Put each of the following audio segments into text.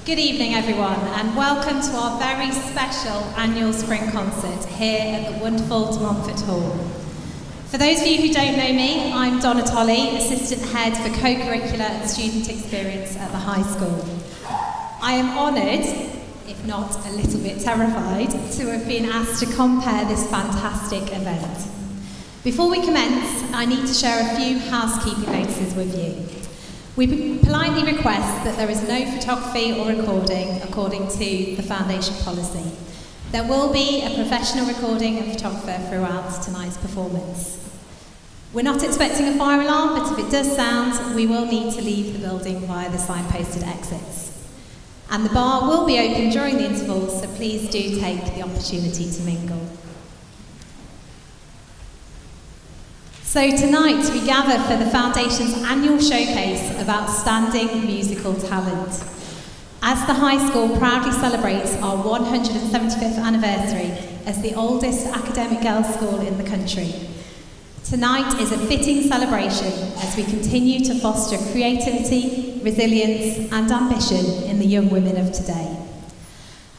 Good evening, everyone, and welcome to our very special annual spring concert here at the wonderful Montfort Hall. For those of you who don't know me, I'm Donna Tolley, Assistant Head for Co-Curricular and Student Experience at the High School. I am honoured, if not a little bit terrified, to have been asked to compare this fantastic event. Before we commence, I need to share a few housekeeping notices with you. We politely request that there is no photography or recording according to the Foundation policy. There will be a professional recording and photographer throughout tonight's performance. We're not expecting a fire alarm, but if it does sound, we will need to leave the building via the signposted exits. And the bar will be open during the intervals, so please do take the opportunity to mingle. So tonight we gather for the Foundation's annual showcase of outstanding musical talent. As the High School proudly celebrates our 175th anniversary as the oldest academic girls' school in the country, tonight is a fitting celebration as we continue to foster creativity, resilience and ambition in the young women of today.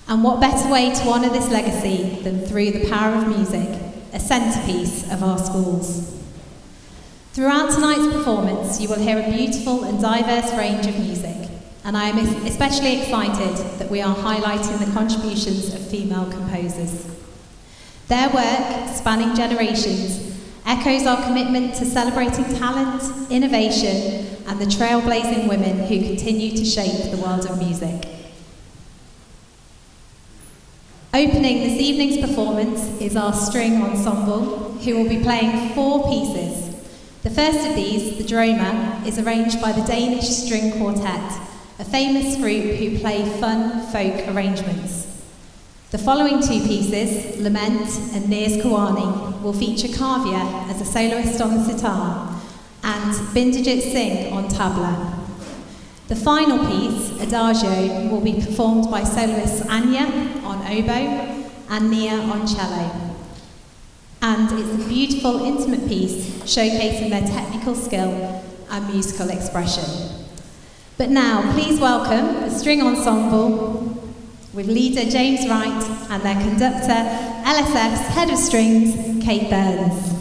And what better way to honour this legacy than through the power of music, a centrepiece of our schools. Throughout tonight's performance, you will hear a beautiful and diverse range of music, and I am especially excited that we are highlighting the contributions of female composers. Their work, spanning generations, echoes our commitment to celebrating talent, innovation, and the trailblazing women who continue to shape the world of music. Opening this evening's performance is our string ensemble, who will be playing 4 pieces. The first of these, the Droma, is arranged by the Danish String Quartet, a famous group who play fun folk arrangements. The following 2 pieces, Lament and Nears Kawani, will feature Kavya as a soloist on the sitar and Bindajit Singh on tabla. The final piece, Adagio, will be performed by soloists Anya on oboe and Nia on cello. And it's a beautiful, intimate piece showcasing their technical skill and musical expression. But now, please welcome the string ensemble with leader James Wright and their conductor, LSF's Head of Strings, Kate Burns.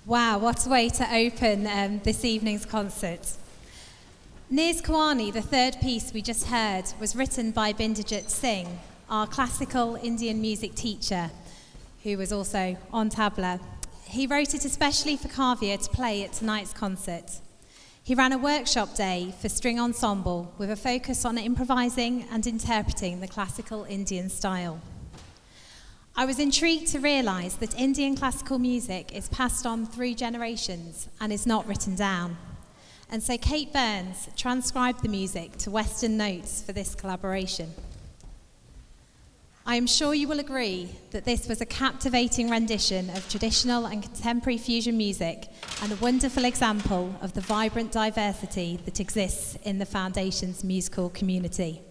Wow, what a way to open this evening's concert. Niz Kawani, the third piece we just heard, was written by Binderjit Singh, our classical Indian music teacher, who was also on tabla. He wrote it especially for Kavya to play at tonight's concert. He ran a workshop day for string ensemble with a focus on improvising and interpreting the classical Indian style. I was intrigued to realise that Indian classical music is passed on through generations and is not written down. And so Kate Burns transcribed the music to Western notes for this collaboration. I am sure you will agree that this was a captivating rendition of traditional and contemporary fusion music and a wonderful example of the vibrant diversity that exists in the Foundation's musical community.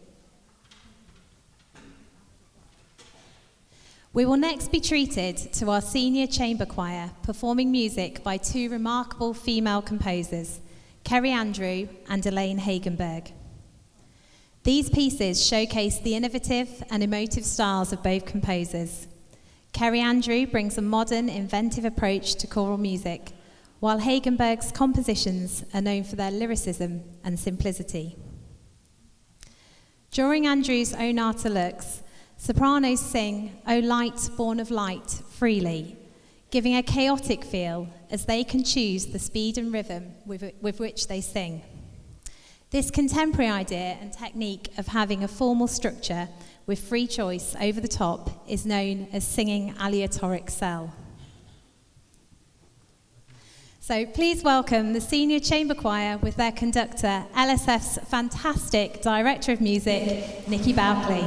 We will next be treated to our senior chamber choir performing music by two remarkable female composers, Kerry Andrew and Elaine Hagenburg. These pieces showcase the innovative and emotive styles of both composers. Kerry Andrew brings a modern, inventive approach to choral music, while Hagenburg's compositions are known for their lyricism and simplicity. During Andrew's O Nata Lux, sopranos sing "O Light, Born of Light" freely, giving a chaotic feel as they can choose the speed and rhythm with which they sing. This contemporary idea and technique of having a formal structure with free choice over the top is known as singing aleatoric cell. So please welcome the senior chamber choir with their conductor, LSF's fantastic director of music, Nikki Bowckley.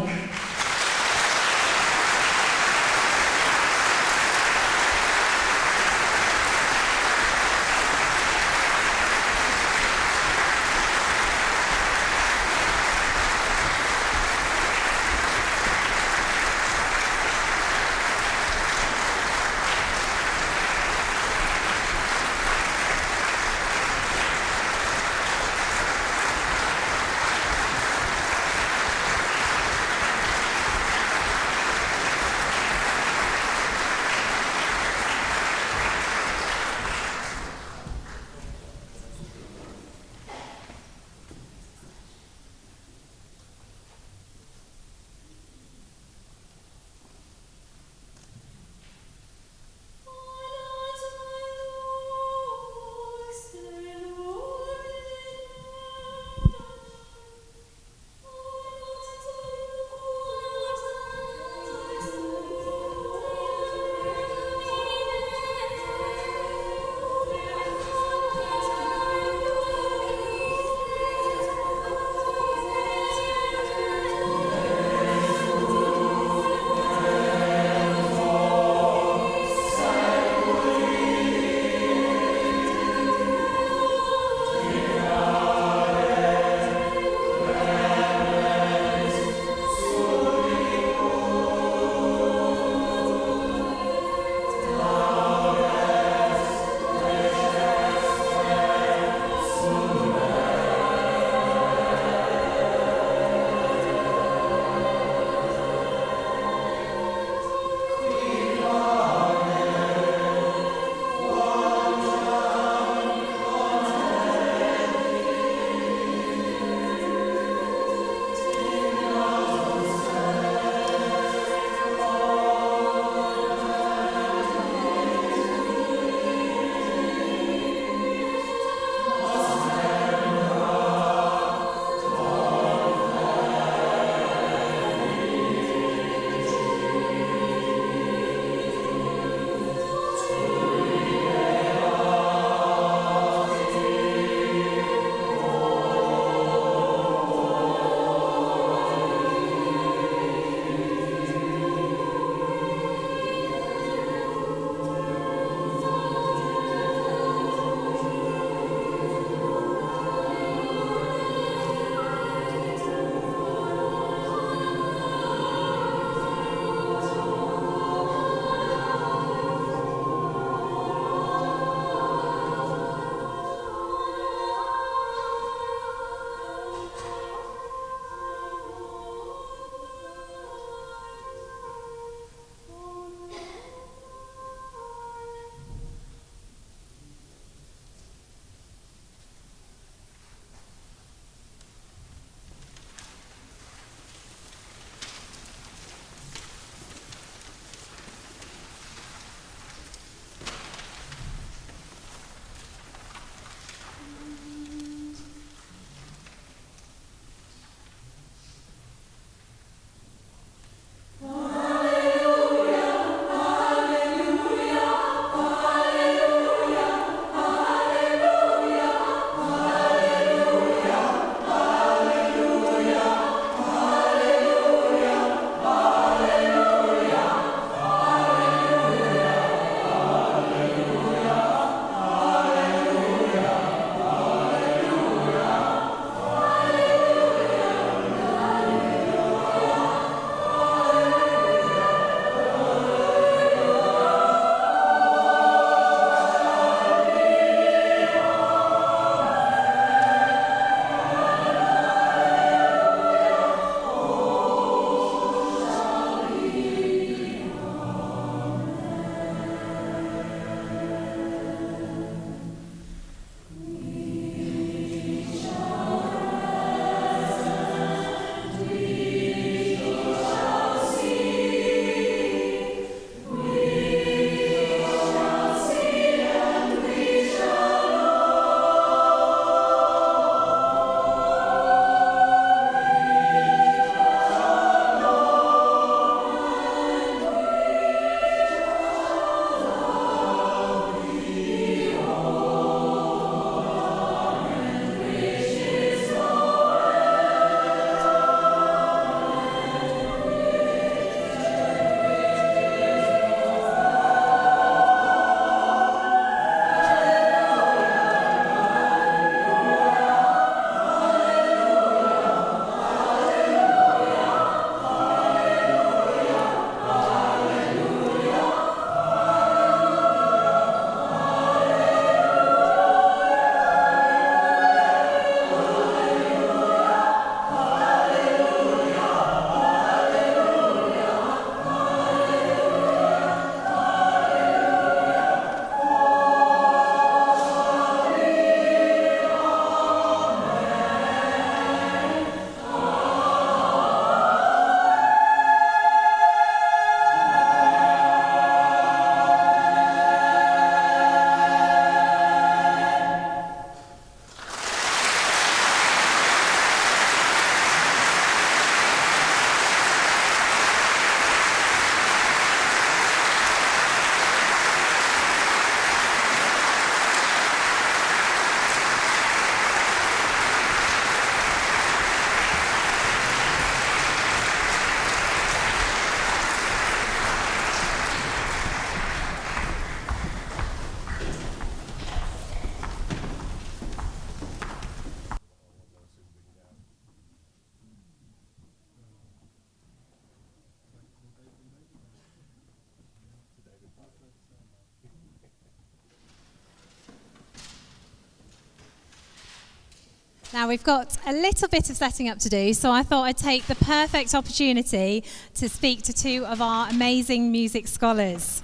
Now we've got a little bit of setting up to do, so I thought I'd take the perfect opportunity to speak to two of our amazing music scholars.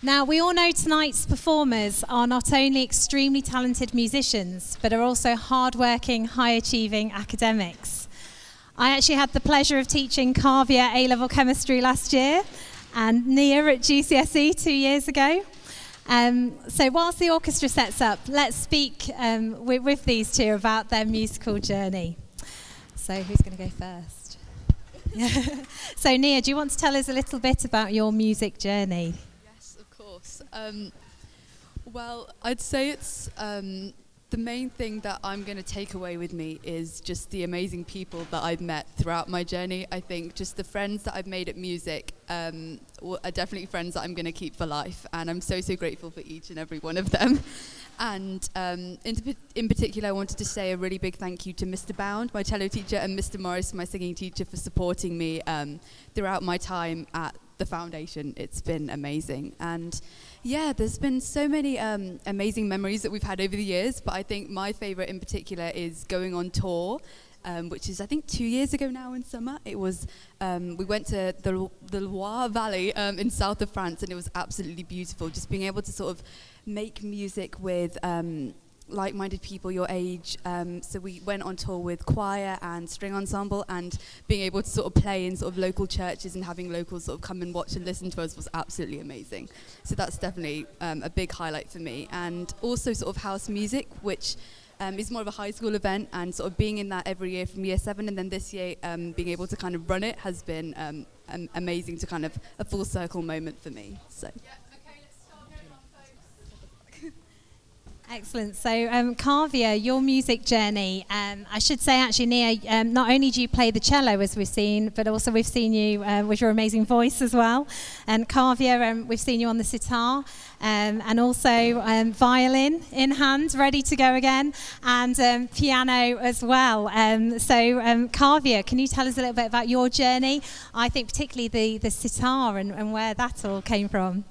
Now, we all know tonight's performers are not only extremely talented musicians, but are also hard-working, high-achieving academics. I actually had the pleasure of teaching Carvia A-level chemistry last year, and Nia at GCSE 2 years ago. So whilst the orchestra sets up, let's speak with these two about their musical journey. So who's going to go first? So Nia, do you want to tell us a little bit about your music journey? Well, I'd say it's the main thing that I'm going to take away with me is just the amazing people that I've met throughout my journey. I think just the friends that I've made at music are definitely friends that I'm going to keep for life, and I'm so grateful for each and every one of them. And in particular, I wanted to say a really big thank you to Mr. Bound, my cello teacher, and Mr. Morris, my singing teacher, for supporting me throughout my time at the foundation. It's been amazing. And yeah, there's been so many amazing memories that we've had over the years, but I think my favorite in particular is going on tour, which is I think 2 years ago now in summer. It was, we went to the Loire Valley in south of France, and it was absolutely beautiful, just being able to sort of make music with like-minded people your age. So we went on tour with choir and string ensemble, and being able to sort of play in sort of local churches and having locals sort of come and watch and listen to us was absolutely amazing. So that's definitely a big highlight for me. And also sort of house music, which is more of a high school event, and sort of being in that every year from year 7, and then this year being able to kind of run it has been amazing, to kind of a full circle moment for me. So. Yeah. Excellent. So, Carvia, your music journey, I should say actually, Nia, not only do you play the cello as we've seen, but also we've seen you with your amazing voice as well. And Carvia, we've seen you on the sitar, and also violin in hand, ready to go again, and piano as well. Carvia, can you tell us a little bit about your journey? I think particularly the sitar and where that all came from.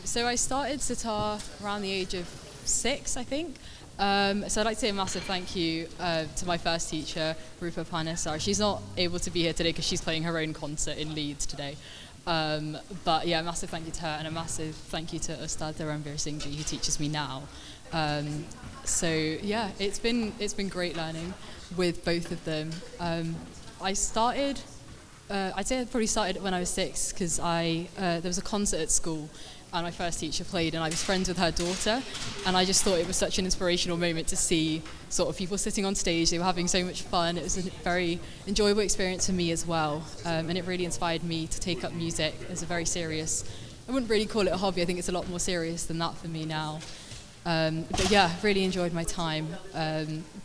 So I started sitar around the age of 6, I think. So I'd like to say a massive thank you to my first teacher, Rupa Panesar. She's not able to be here today because she's playing her own concert in Leeds today. But yeah, a massive thank you to her, and a massive thank you to Ustad Dharamveer Singh Ji, who teaches me now. So yeah, it's been great learning with both of them. I'd say I probably started when I was 6, because there was a concert at school, and my first teacher played, and I was friends with her daughter, and I just thought it was such an inspirational moment to see sort of people sitting on stage. They were having so much fun. It was a very enjoyable experience for me as well, and it really inspired me to take up music as a very serious, I wouldn't really call it a hobby, I think it's a lot more serious than that for me now. But yeah, really enjoyed my time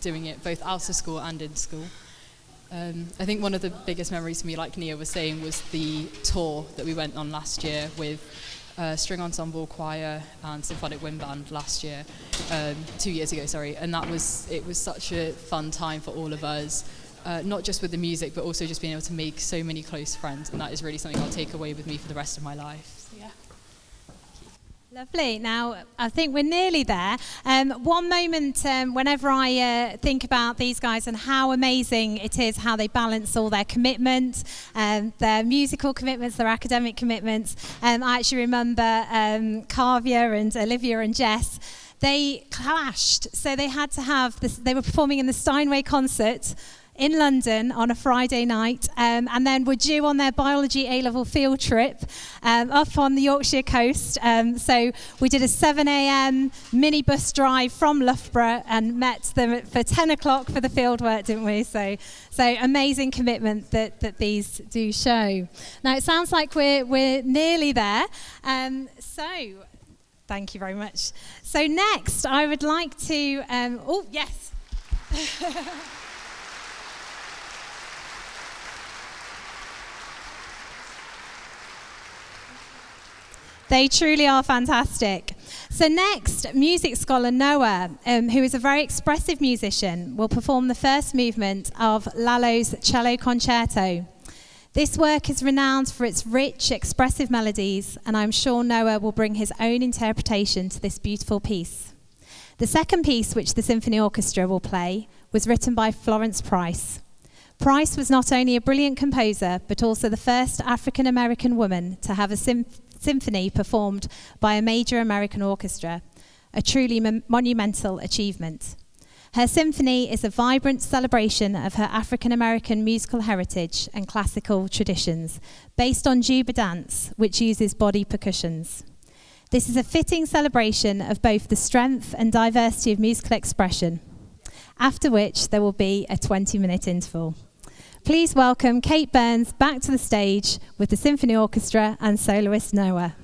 doing it both out of school and in school. I think one of the biggest memories for me, like Nia was saying, was the tour that we went on last year with string ensemble, choir and symphonic wind band last year, 2 years ago, sorry. And it was such a fun time for all of us, not just with the music, but also just being able to make so many close friends. And that is really something I'll take away with me for the rest of my life. So, yeah. Lovely. Now, I think we're nearly there. One moment, whenever I think about these guys and how amazing it is how they balance all their commitment, their musical commitments, their academic commitments. I actually remember Carvia and Olivia and Jess. They clashed, so they had to have this. They were performing in the Steinway concert in London on a Friday night, and then were due on their biology A-level field trip up on the Yorkshire coast. So we did a 7 a.m. minibus drive from Loughborough and met them for 10 o'clock for the field work, didn't we? So amazing commitment that these do show. Now it sounds like we're nearly there. Thank you very much. So next, I would like to. Oh yes. They truly are fantastic. So next, music scholar Noah, who is a very expressive musician, will perform the first movement of Lalo's cello concerto. This work is renowned for its rich, expressive melodies, and I'm sure Noah will bring his own interpretation to this beautiful piece. The second piece, which the Symphony Orchestra will play, was written by Florence Price. Price was not only a brilliant composer, but also the first African-American woman to have a symphony performed by a major American orchestra, a truly monumental achievement. Her symphony is a vibrant celebration of her African-American musical heritage and classical traditions, based on juba dance, which uses body percussions. This is a fitting celebration of both the strength and diversity of musical expression, after which there will be a 20-minute interval. Please welcome Kate Burns back to the stage with the Symphony Orchestra and soloist Noah.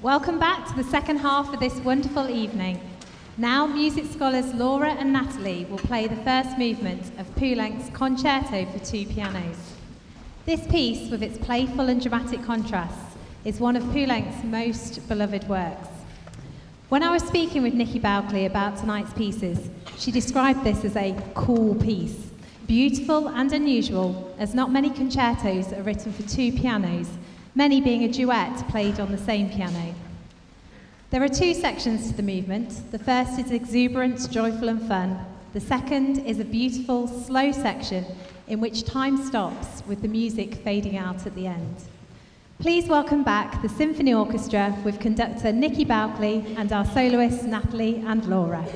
Welcome back to the second half of this wonderful evening. Now, music scholars Laura and Natalie will play the first movement of Poulenc's Concerto for Two Pianos. This piece, with its playful and dramatic contrasts, is one of Poulenc's most beloved works. When I was speaking with Nikki Balkley about tonight's pieces, she described this as a cool piece, beautiful and unusual, as not many concertos are written for two pianos, many being a duet played on the same piano. There are two sections to the movement. The first is exuberant, joyful and fun. The second is a beautiful, slow section in which time stops with the music fading out at the end. Please welcome back the Symphony Orchestra with conductor Nikki Balkley and our soloists Natalie and Laura.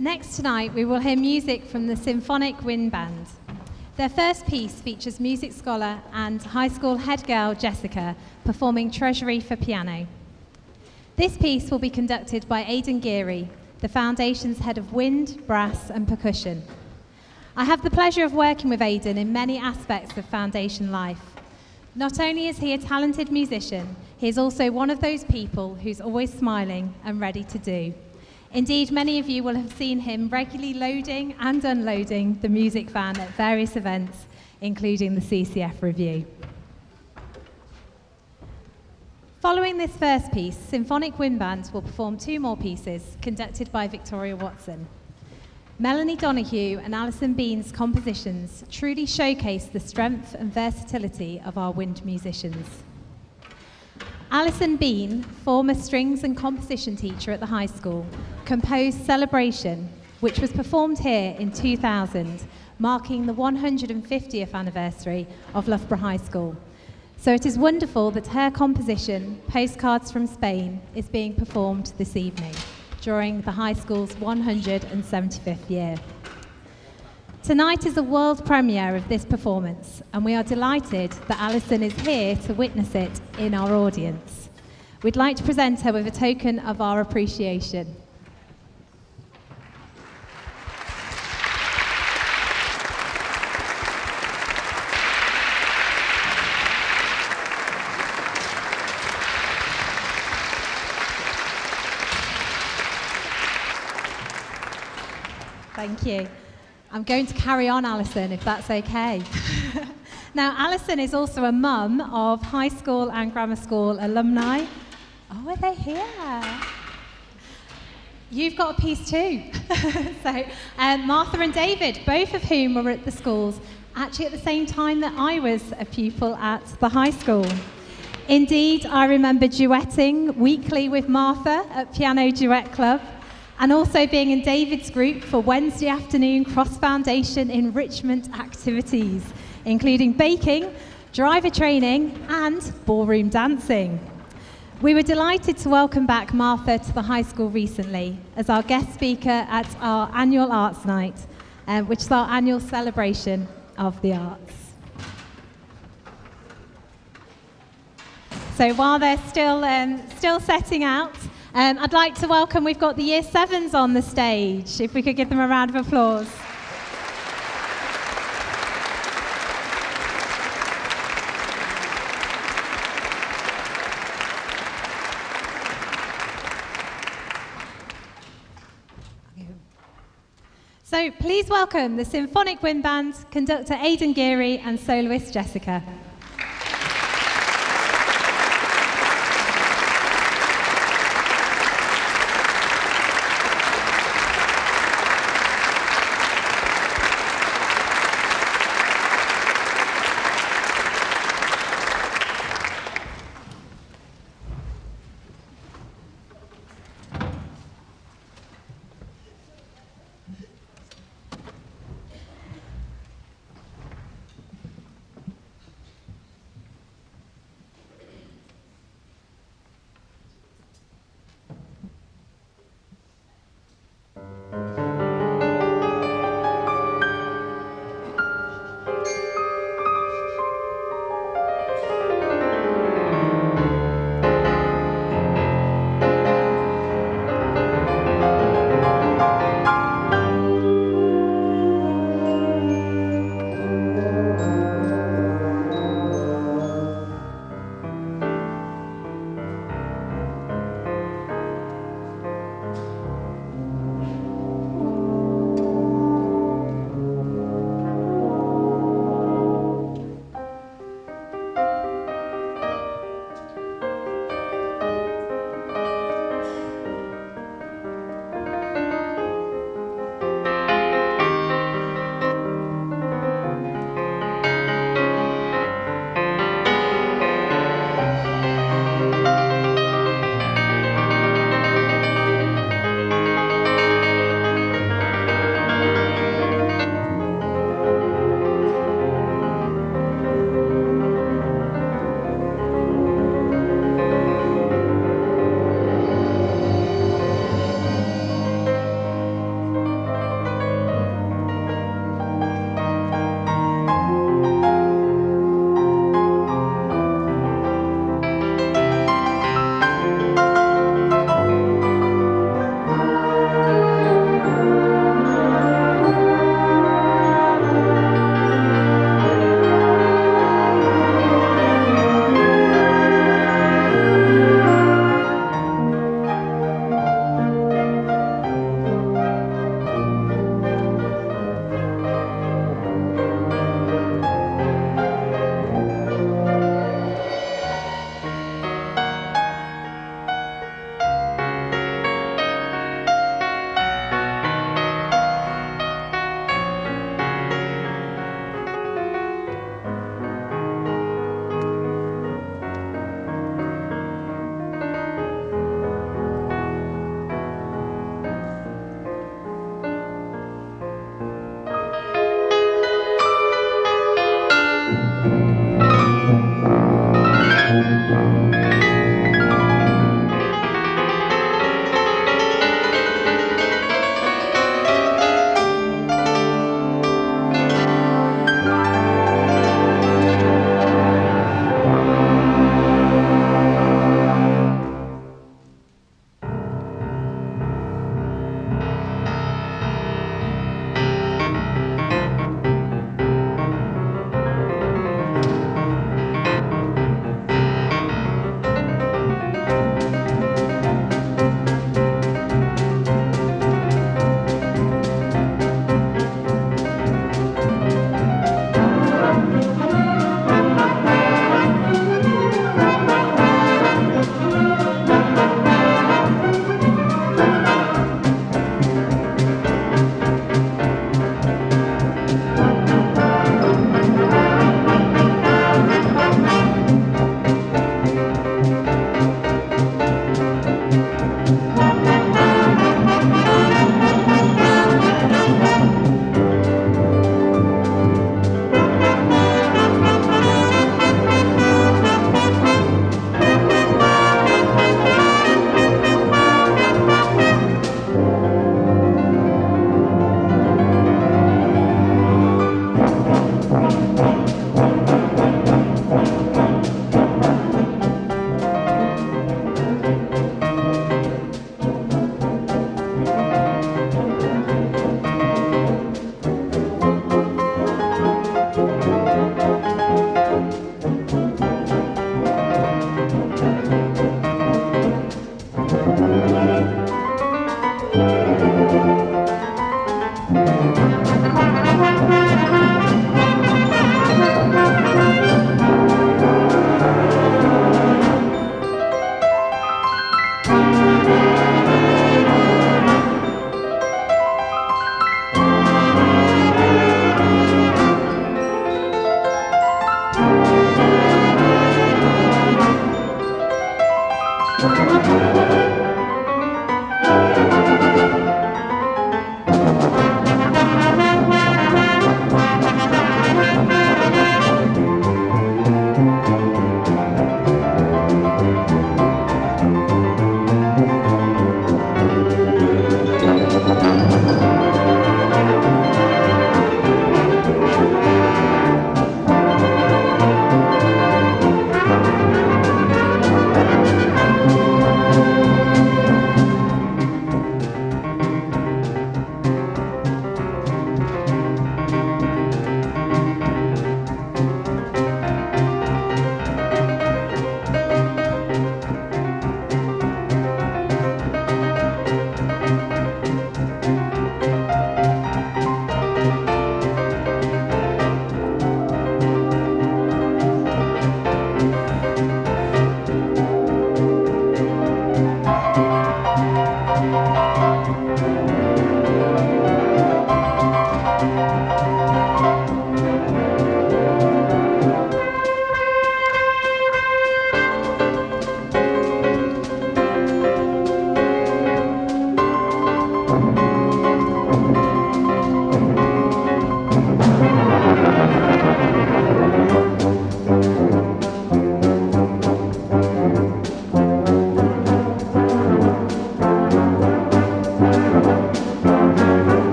Next tonight, we will hear music from the Symphonic Wind Band. Their first piece features music scholar and high school head girl Jessica performing Treasury for piano. This piece will be conducted by Aidan Geary, the Foundation's head of wind, brass and percussion. I have the pleasure of working with Aidan in many aspects of Foundation life. Not only is he a talented musician, he is also one of those people who's always smiling and ready to do. Indeed, many of you will have seen him regularly loading and unloading the music van at various events, including the CCF Review. Following this first piece, Symphonic Wind Band will perform two more pieces, conducted by Victoria Watson. Melanie Donahue and Alison Bean's compositions truly showcase the strength and versatility of our wind musicians. Alison Bean, former strings and composition teacher at the high school, composed Celebration, which was performed here in 2000, marking the 150th anniversary of Loughborough High School. So it is wonderful that her composition, Postcards from Spain, is being performed this evening during the high school's 175th year. Tonight is the world premiere of this performance, and we are delighted that Alison is here to witness it in our audience. We'd like to present her with a token of our appreciation. Thank you. I'm going to carry on, Alison, if that's okay. Now, Alison is also a mum of high school and grammar school alumni. Oh, are they here? You've got a piece too. So, Martha and David, both of whom were at the schools, actually at the same time that I was a pupil at the high school. Indeed, I remember duetting weekly with Martha at Piano Duet Club, and also being in David's group for Wednesday afternoon cross-foundation enrichment activities, including baking, driver training, and ballroom dancing. We were delighted to welcome back Martha to the high school recently as our guest speaker at our annual Arts Night, which is our annual celebration of the arts. So while they're still setting out, I'd like to welcome, we've got the Year 7s on the stage, if we could give them a round of applause. So please welcome the Symphonic Wind Band, conductor Aidan Geary and soloist Jessica.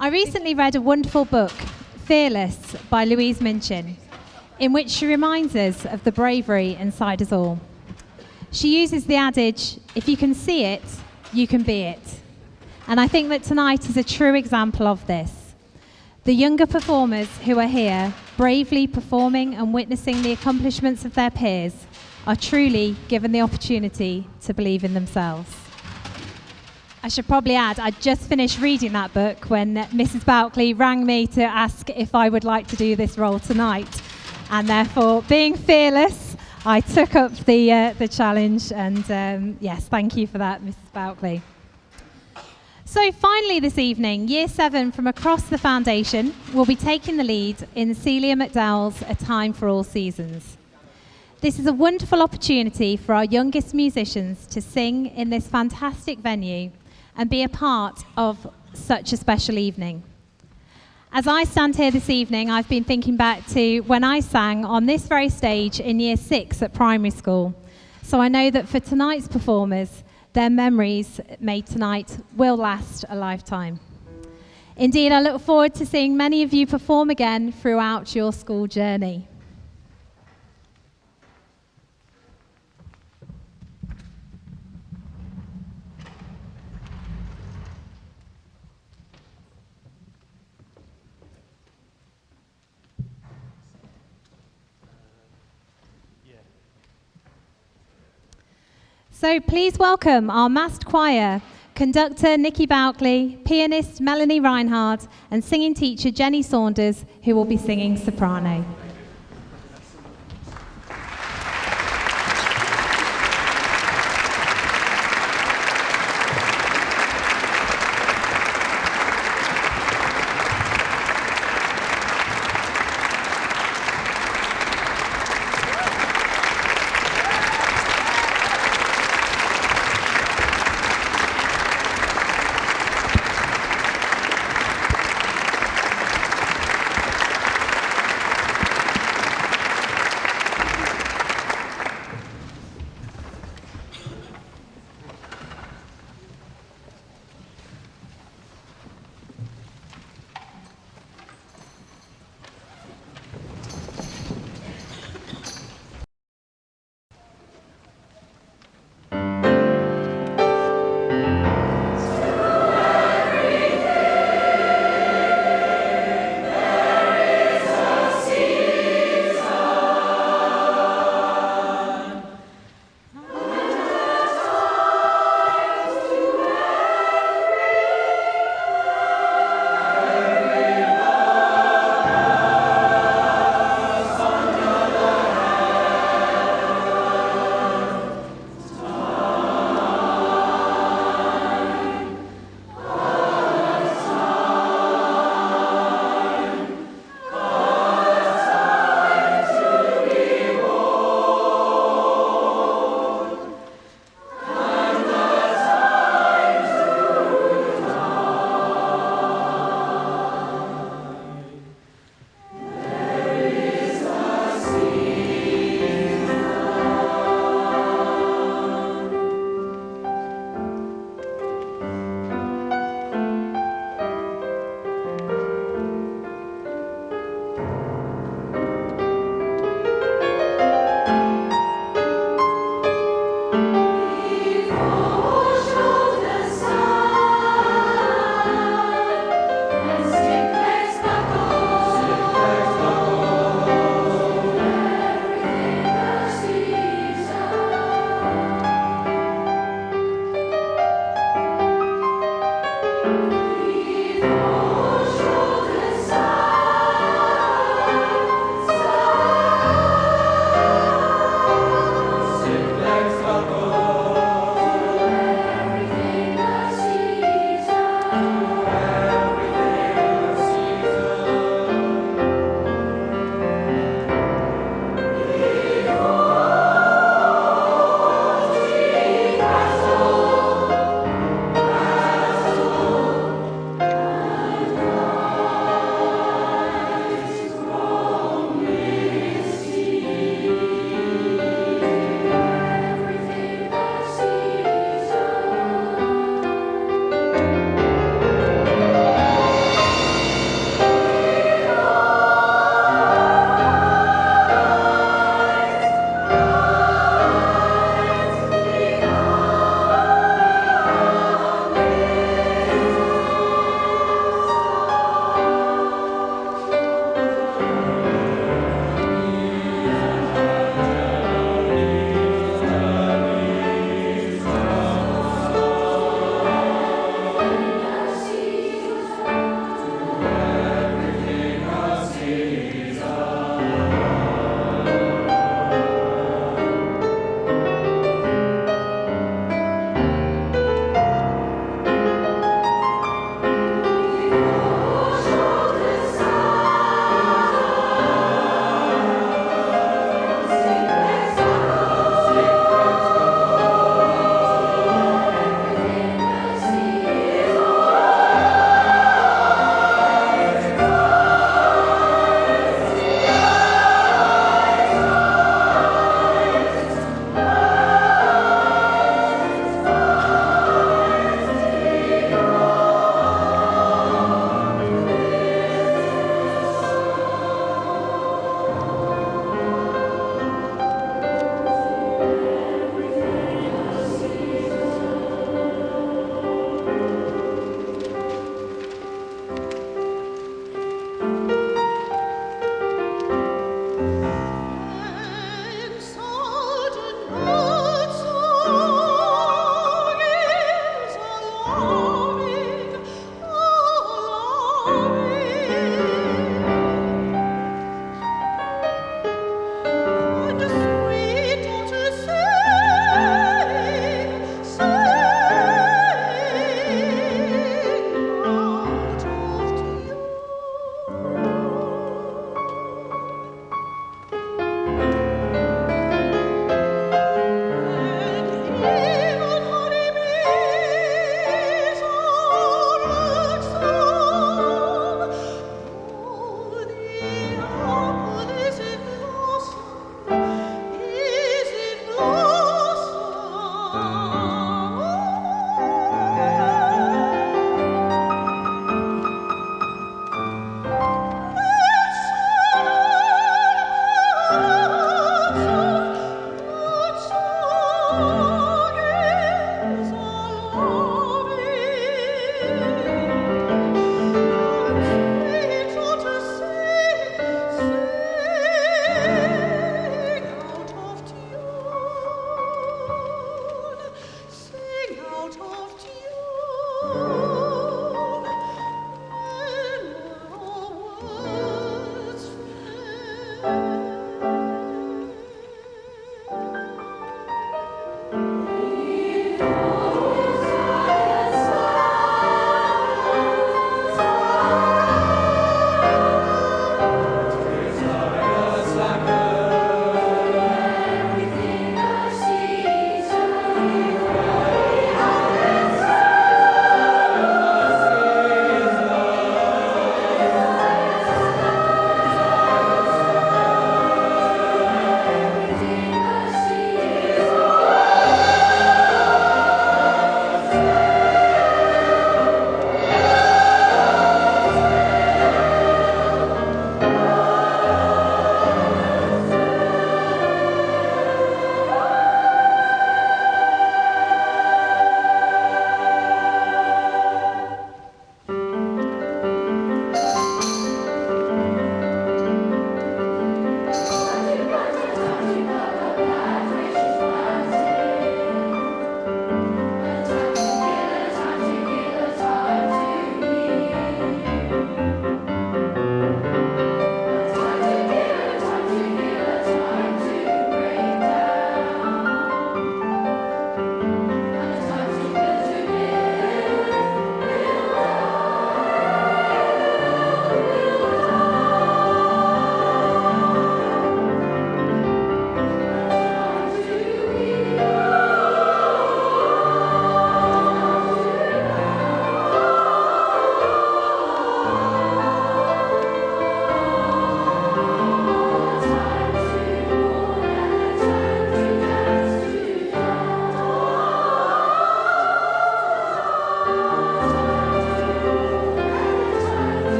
I recently read a wonderful book, Fearless, by Louise Minchin, in which she reminds us of the bravery inside us all. She uses the adage, if you can see it, you can be it. And I think that tonight is a true example of this. The younger performers who are here, bravely performing and witnessing the accomplishments of their peers, are truly given the opportunity to believe in themselves. I should probably add, I just finished reading that book when Mrs. Bouckley rang me to ask if I would like to do this role tonight. And therefore, being fearless, I took up the challenge. And yes, thank you for that, Mrs. Bouckley. So finally this evening, Year 7 from across the Foundation will be taking the lead in Cecilia McDowall's A Time for All Seasons. This is a wonderful opportunity for our youngest musicians to sing in this fantastic venue and be a part of such a special evening. As I stand here this evening, I've been thinking back to when I sang on this very stage in Year 6 at primary school. So I know that for tonight's performers, their memories made tonight will last a lifetime. Indeed, I look forward to seeing many of you perform again throughout your school journey. So please welcome our massed choir, conductor Nikki Bouckley, pianist Melanie Reinhardt, and singing teacher Jenny Saunders, who will be singing soprano.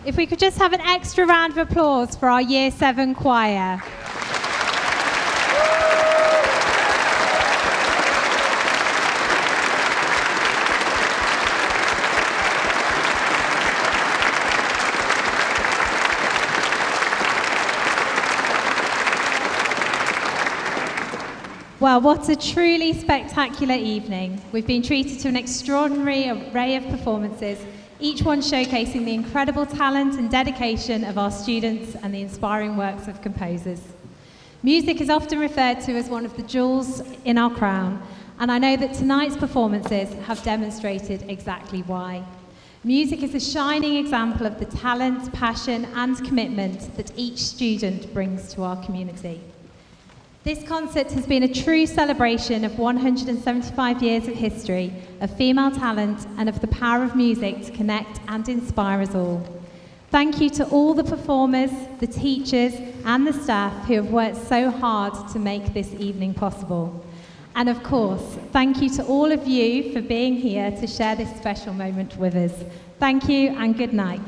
if we could just have an extra round of applause for our Year 7 choir. Well, what a truly spectacular evening. We've been treated to an extraordinary array of performances, each one showcasing the incredible talent and dedication of our students and the inspiring works of composers. Music is often referred to as one of the jewels in our crown, and I know that tonight's performances have demonstrated exactly why. Music is a shining example of the talent, passion, and commitment that each student brings to our community. This concert has been a true celebration of 175 years of history, of female talent, and of the power of music to connect and inspire us all. Thank you to all the performers, the teachers, and the staff who have worked so hard to make this evening possible. And of course, thank you to all of you for being here to share this special moment with us. Thank you and good night.